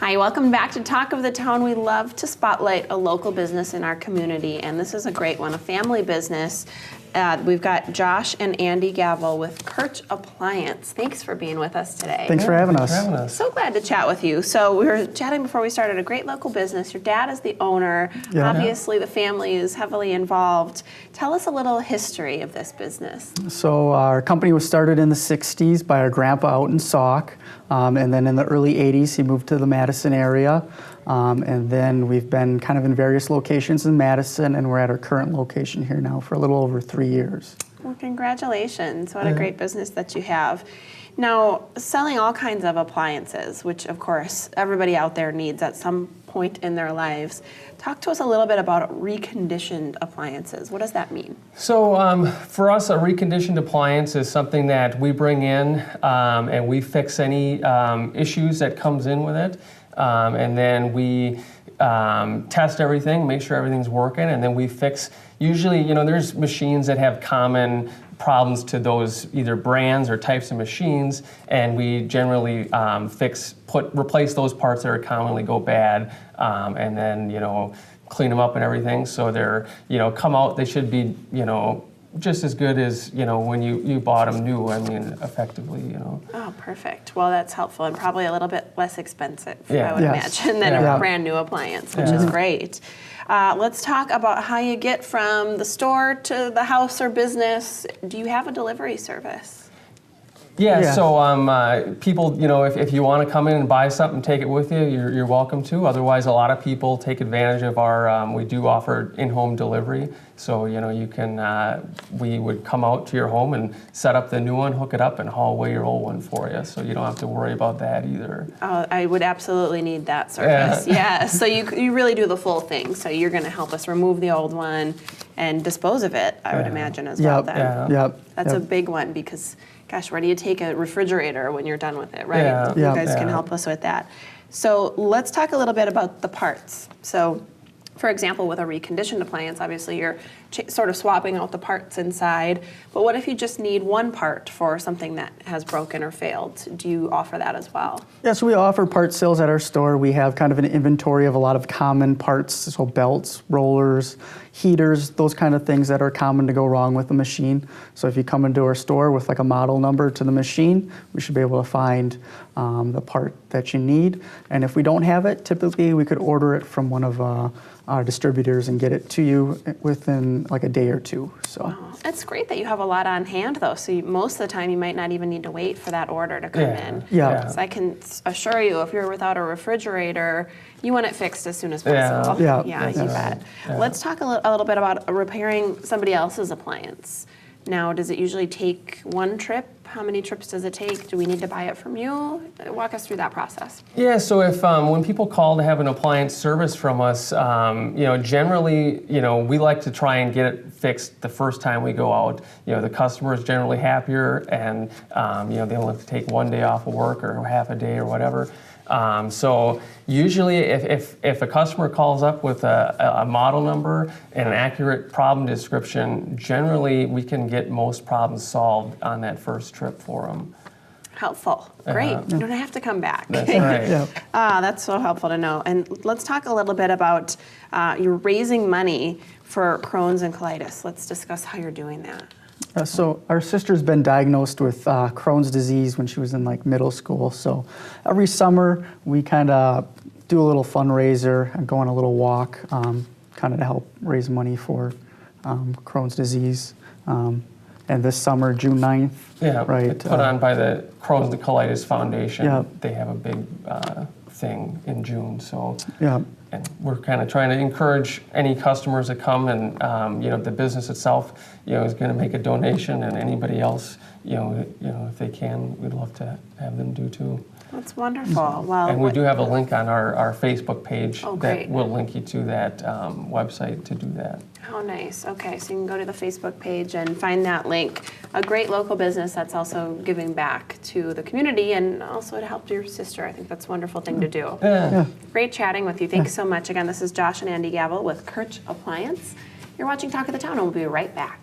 Hi, welcome back to Talk of the Town. We love to spotlight a local business in our community, and this is a great one, a family business. We've got Josh and Andy Gavel with Kirch Appliance. Thanks for being with us today. Thanks for having us. So glad to chat with you. So we were chatting before we started, a great local business. Your dad is the owner. Yeah. Obviously, the family is heavily involved. Tell us a little history of this business. So our company was started in the 60s by our grandpa out in Sauk. And then in the early 80s, he moved to the Madison area. And then we've been kind of in various locations in Madison, and we're at our current location here now for a little over 3 years. Well, congratulations. What a great business that you have. Now, selling all kinds of appliances, which of course everybody out there needs at some point in their lives. Talk to us a little bit about reconditioned appliances. What does that mean? So for us, a reconditioned appliance is something that we bring in and we fix any issues that comes in with it. And then we test everything, make sure everything's working, and then we fix. Usually, there's machines that have common problems to those either brands or types of machines, and we generally replace those parts that are commonly go bad, and then clean them up and everything. So they're come out. They should be just as good as when you bought them new. I mean, effectively. Oh, perfect. Well, that's helpful and probably a little bit less expensive, I would Yes. imagine, than a brand new appliance, which is great. Let's talk about how you get from the store to the house or business. Do you have a delivery service? Yeah. So people, if you want to come in and buy something, take it with you, you're welcome to. Otherwise, a lot of people take advantage of our, we do offer in-home delivery. So, you can, we would come out to your home and set up the new one, hook it up, and haul away your old one for you. So you don't have to worry about that either. Oh, I would absolutely need that service. Yeah. So you really do the full thing. So you're going to help us remove the old one and dispose of it, I would imagine, as well then. That's a big one because, gosh, where do you take a refrigerator when you're done with it, right? You guys can help us with that. So let's talk a little bit about the parts. So, for example, with a reconditioned appliance, obviously you're sort of swapping out the parts inside. But what if you just need one part for something that has broken or failed? Do you offer that as well? Yeah, so we offer part sales at our store. We have kind of an inventory of a lot of common parts, so belts, rollers, heaters, those kind of things that are common to go wrong with the machine. So if you come into our store with like a model number to the machine, we should be able to find the part that you need. And if we don't have it, typically we could order it from one of our distributors and get it to you within like a day or two. So wow. It's great that you have a lot on hand though, so most of the time you might not even need to wait for that order to come in. So I can assure you, if you're without a refrigerator, you want it fixed as soon as possible. You bet. Let's talk a little bit about repairing somebody else's appliance. Now, does it usually take one trip? How many trips does it take? Do we need to buy it from you? Walk us through that process. Yeah, so if when people call to have an appliance service from us, generally, we like to try and get it fixed the first time we go out. The customer is generally happier, and they only have to take one day off of work or half a day or whatever. So usually if a customer calls up with a model number and an accurate problem description, generally we can get most problems solved on that first trip for them. Helpful. Great. You don't have to come back. That's right. That's so helpful to know. And let's talk a little bit about you're raising money for Crohn's and colitis. Let's discuss how you're doing that. So our sister's been diagnosed with Crohn's disease when she was in like middle school. So every summer we kind of do a little fundraiser and go on a little walk, kind of to help raise money for Crohn's disease. And this summer, June 9th, right? Put on by the Crohn's and Colitis Foundation. They have a big thing in June. So and we're kind of trying to encourage any customers that come, and the business itself, is going to make a donation, and anybody else, if they can, we'd love to have them do too. That's wonderful. Well, and we do have a link on our Facebook page that will link you to that website to do that. Oh, nice. Okay, so you can go to the Facebook page and find that link. A great local business that's also giving back to the community and also to help your sister. I think that's a wonderful thing to do. Great chatting with you. Thanks so much. Again, this is Josh and Andy Gavel with Kirch Appliance. You're watching Talk of the Town, and we'll be right back.